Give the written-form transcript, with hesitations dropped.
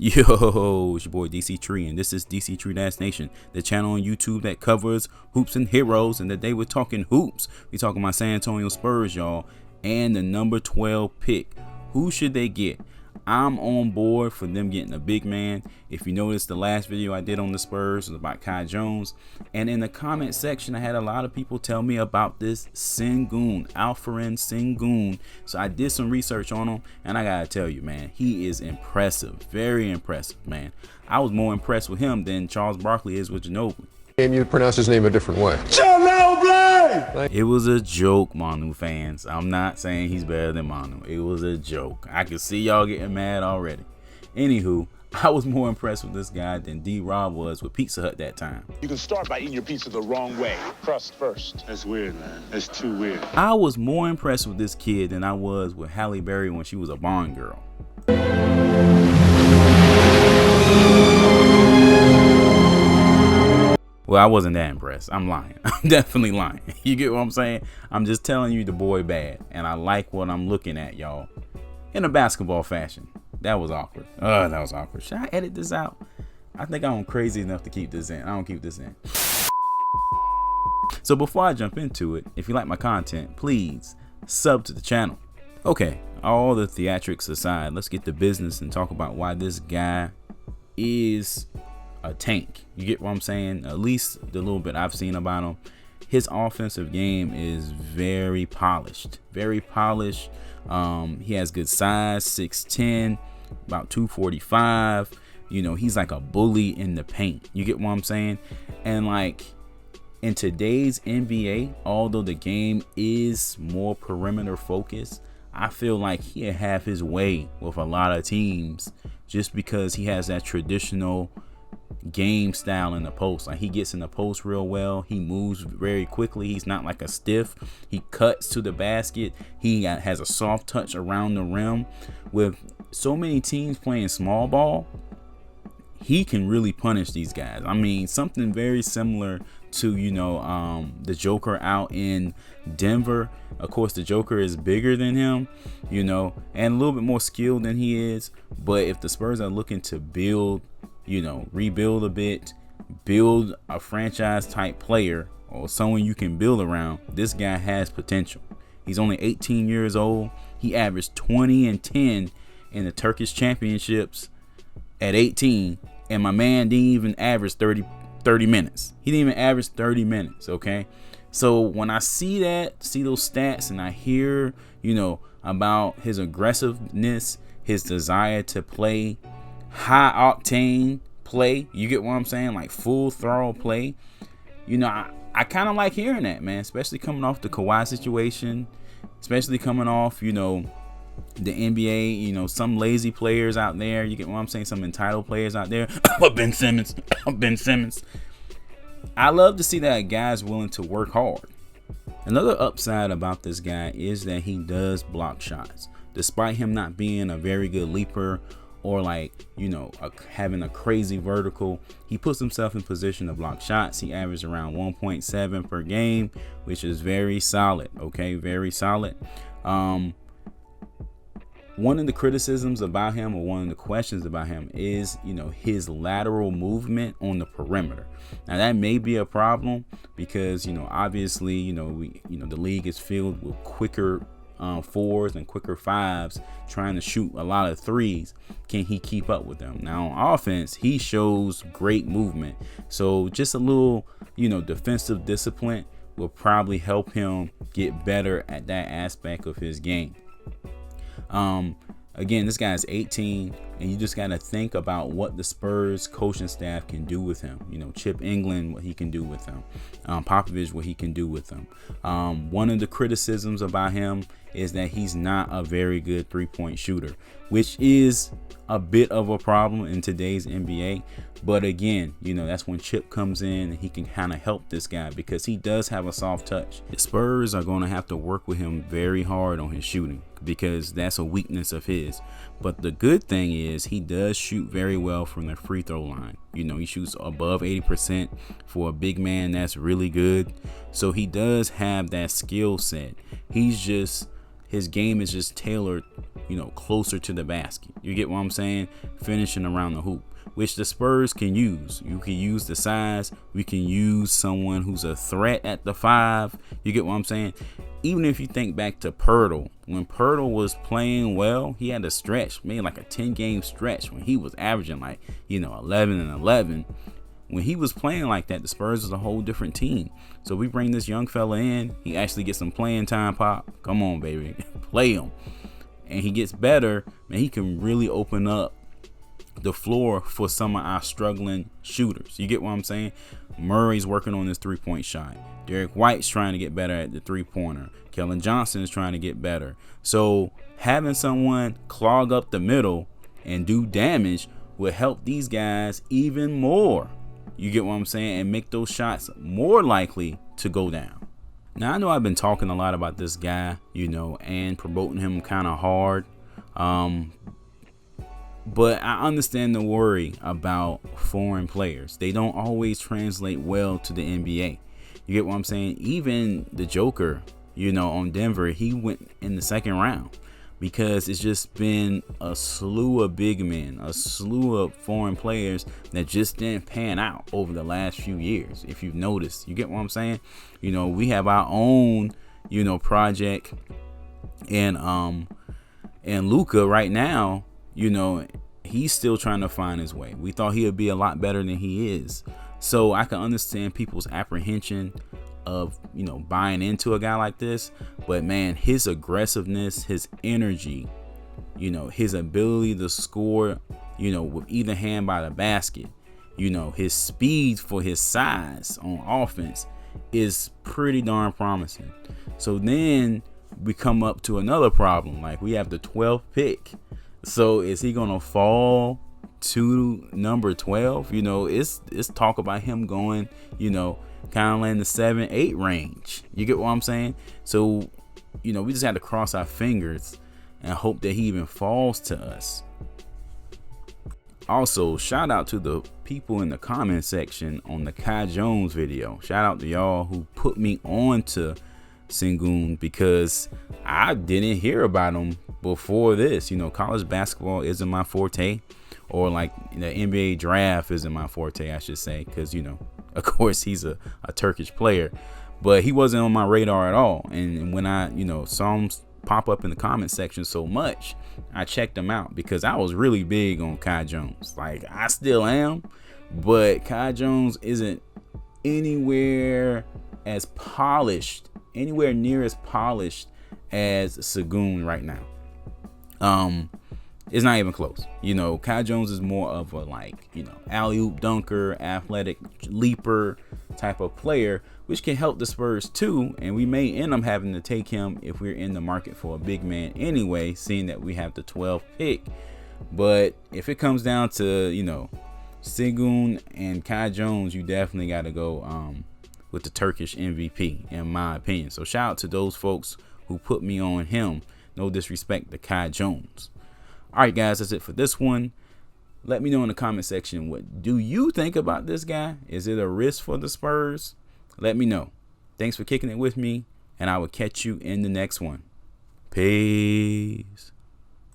Yo, it's your boy Dctree, and this is Dctree-Nation, the channel on YouTube that covers hoops and heroes. And today we're talking hoops. We're talking about San Antonio Spurs, y'all, and the number 12 pick. Who should they get? I'm on board for them getting a big man. If you notice, the last video I did on the Spurs was about Kai Jones, and in the comment section I had a lot of people tell me about this Sengun, Alperen Sengun. So I did some research on him, and I gotta tell you, man, he is impressive, very impressive, man. I was more impressed with him than Charles Barkley is with Ginobili. And you pronounce his name a different way. It was a joke, Manu fans. I'm not saying he's better than Manu. It was a joke. I can see y'all getting mad already. Anywho, I was more impressed with this guy than D-Rob was with Pizza Hut that time. You can start by eating your pizza the wrong way. Crust first. That's weird, man. That's too weird. I was more impressed with this kid than I was with Halle Berry when she was a Bond girl. Well, I wasn't that impressed. I'm lying. I'm definitely lying. You get what I'm saying? I'm just telling you the boy bad. And I like what I'm looking at, y'all. In a basketball fashion. That was awkward. That was awkward. Should I edit this out? I think I'm crazy enough to keep this in. I don't keep this in. So before I jump into it, if you like my content, please sub to the channel. Okay, all the theatrics aside, let's get to business and talk about why this guy is a tank. You get what I'm saying? At least the little bit I've seen about him. His offensive game is very polished. Very polished. He has good size, 6'10", about 245. You know, he's like a bully in the paint. You get what I'm saying? And like in today's NBA, although the game is more perimeter focused, I feel like he'll have his way with a lot of teams just because he has that traditional game style in the post. Like, he gets in the post real well. He moves very quickly. He's not like a stiff. He cuts to the basket. He has a soft touch around the rim. With so many teams playing small ball, he can really punish these guys. I mean, something very similar to, you know, the Joker out in Denver. Of course, the Joker is bigger than him, you know, and a little bit more skilled than he is. But if the Spurs are looking to build, you know, rebuild a bit, build a franchise type player or someone you can build around, this guy has potential. He's only 18 years old. He averaged 20 and 10 in the Turkish championships at 18, and my man didn't even average 30 minutes. He didn't even average 30 minutes, okay? So when I see those stats, and I hear, you know, about his aggressiveness, his desire to play high octane play, you get what I'm saying, like full throttle play, you know, I kind of like hearing that, man, especially coming off the Kawhi situation, especially coming off, you know, the NBA, you know, some lazy players out there, you get what I'm saying, some entitled players out there. Ben Simmons. I love to see that a guy's willing to work hard. Another upside about this guy is that he does block shots. Despite him not being a very good leaper or like, you know, having a crazy vertical, he puts himself in position to block shots. He averaged around 1.7 per game, which is very solid. Okay, very solid. One of the criticisms about him, or one of the questions about him, is, you know, his lateral movement on the perimeter. Now that may be a problem because, you know, obviously, you know, the league is filled with quicker fours and quicker fives trying to shoot a lot of threes. Can he keep up with them? Now on offense, he shows great movement. So just a little, you know, defensive discipline will probably help him get better at that aspect of his game. Again, this guy is 18, and you just got to think about what the Spurs coaching staff can do with him. You know, Chip England, what he can do with him. Popovich, what he can do with him. One of the criticisms about him is that he's not a very good three-point shooter, which is a bit of a problem in today's NBA. But again, you know, that's when Chip comes in and he can kind of help this guy because he does have a soft touch. The Spurs are going to have to work with him very hard on his shooting because that's a weakness of his. But the good thing is he does shoot very well from the free throw line. You know, he shoots above 80% for a big man. That's really good. So he does have that skill set. His game is just tailored closer to the basket. You get what I'm saying? Finishing around the hoop, which the Spurs can use. You can use the size. We can use someone who's a threat at the 5. You get what I'm saying? Even if you think back to Pirtle, when Pirtle was playing well, he had a stretch, maybe like a 10-game stretch when he was averaging 11 and 11. When he was playing like that, the Spurs was a whole different team. So we bring this young fella in. He actually gets some playing time, Pop. Come on, baby. Play him. And he gets better, man. He can really open up the floor for some of our struggling shooters. You get what I'm saying? Murray's working on his 3-point shot. Derek White's trying to get better at the 3-pointer. Kellen Johnson is trying to get better. So having someone clog up the middle and do damage will help these guys even more. You get what I'm saying? And make those shots more likely to go down. Now, I know I've been talking a lot about this guy, and promoting him kind of hard. But I understand the worry about foreign players. They don't always translate well to the NBA. You get what I'm saying? Even the Joker, on Denver, he went in the 2nd round because it's just been a slew of big men, a slew of foreign players that just didn't pan out over the last few years. If you've noticed, you get what I'm saying? We have our own, project and Luka right now. He's still trying to find his way. We thought he would be a lot better than he is. So I can understand people's apprehension of, buying into a guy like this. But man, his aggressiveness, his energy, his ability to score, with either hand by the basket, his speed for his size on offense is pretty darn promising. So then we come up to another problem. Like, we have the 12th pick. So is he gonna fall to number 12? It's talk about him going, kind of in the 7-8 range. You get what I'm saying? So, we just have to cross our fingers and hope that he even falls to us. Also, shout out to the people in the comment section on the Kai Jones video. Shout out to y'all who put me on to Sengun, because I didn't hear about him before this. College basketball isn't my forte, or like the NBA draft isn't my forte, I should say, because of course he's a Turkish player, but he wasn't on my radar at all. And when I saw him pop up in the comment section so much, I checked him out because I was really big on Kai Jones. Like, I still am, but Kai Jones isn't anywhere near as polished as Sengun right now. It's not even close. Kai Jones is more of a alley-oop dunker, athletic leaper type of player, which can help the Spurs too. And we may end up having to take him if we're in the market for a big man anyway, seeing that we have the 12th pick. But if it comes down to, Sengun and Kai Jones, you definitely got to go with the Turkish MVP, in my opinion. So shout out to those folks who put me on him. No disrespect to Kai Jones. All right, guys, that's it for this one. Let me know in the comment section, what do you think about this guy? Is it a risk for the Spurs? Let me know. Thanks for kicking it with me, and I will catch you in the next one. Peace.